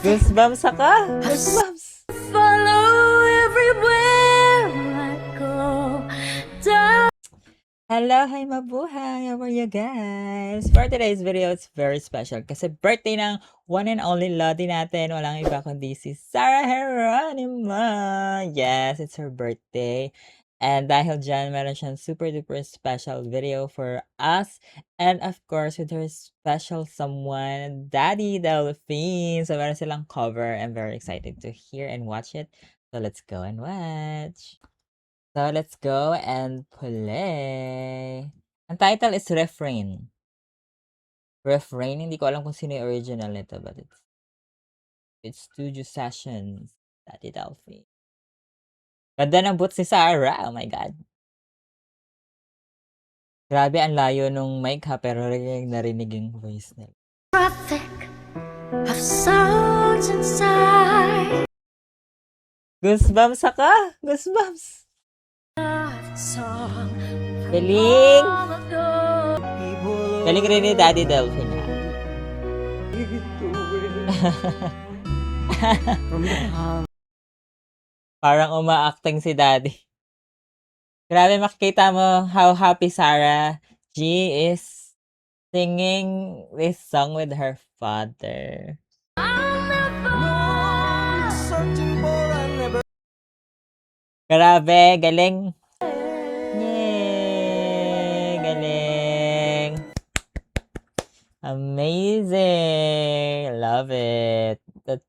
Goosebumps ako! Goosebumps! Follow everywhere I go. Hello, hi mabuhay! How are you guys? For today's video, it's very special kasi birthday ng one and only Lodi natin. Walang iba kundi si Sarah Geronima. Yes, it's her birthday. And dahil dyan, meron siyang super duper special video for us. And of course, with her special someone, Daddy Delphine. So meron silang cover. I'm very excited to hear and watch it. So let's go and watch. So let's go and play. Ang title is Refrain. Refrain, hindi ko alam kung sino yung original nito, but it's Studio Sessions. Daddy Delphine. Ganda ng boots ni Sarah. Oh my God. Grabe, ang layo nung mic ha, pero narinig yung voice nila. Traffic of sounds inside. Goosebumps ako! Goosebumps! Song Galing! long ago. Galing rin ni Daddy Delphine ha. Parang uma-acting si Daddy. Grabe, makikita mo how happy Sarah G is singing this song with her father. Grabe, galing. Yay! Galing. Amazing. Love it. That's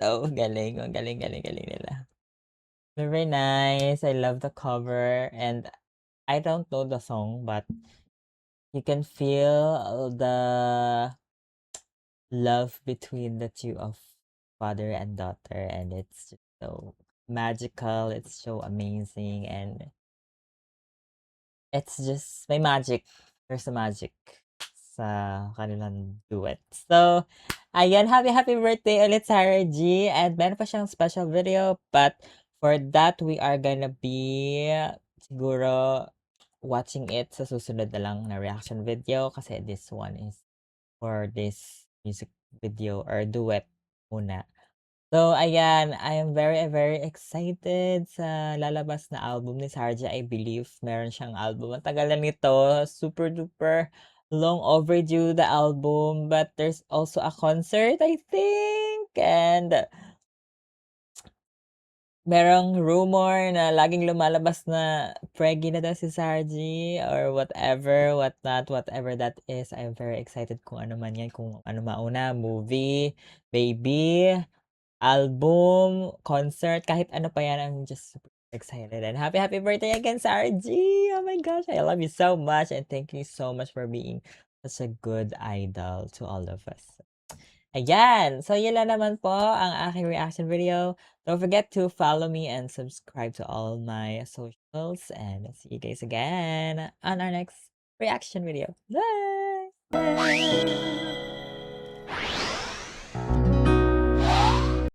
so galing. Ang galing nila. Very nice. I love the cover and I don't know the song, but you can feel the love between the two of father and daughter, and it's just so magical, it's so amazing, and it's just may magic. There's a magic sa kanilang duet. So, ayan, happy birthday ulit Sarah G. And meron pa siyang special video, but for that, we are gonna be siguro watching it sa susunod na lang na reaction video kasi this one is for this music video or duet muna. So, ayan, I am very excited sa lalabas na album ni Sarja. I believe meron siyang album. Ang tagal na nito, super duper long overdue the album, but there's also a concert, I think. And merong rumor na laging lumalabas na preggy na daw si Sarji or whatever, whatever that is. I'm very excited kung ano man yan, kung ano mauna, movie, baby, album, concert, kahit ano pa yan. I'm just super excited. And happy birthday again, Sarji! Oh my gosh, I love you so much and thank you so much for being such a good idol to all of us. Ayan. So, yun lang naman po ang aking reaction video. Don't forget to follow me and subscribe to all my socials. And see you guys again on our next reaction video. Bye!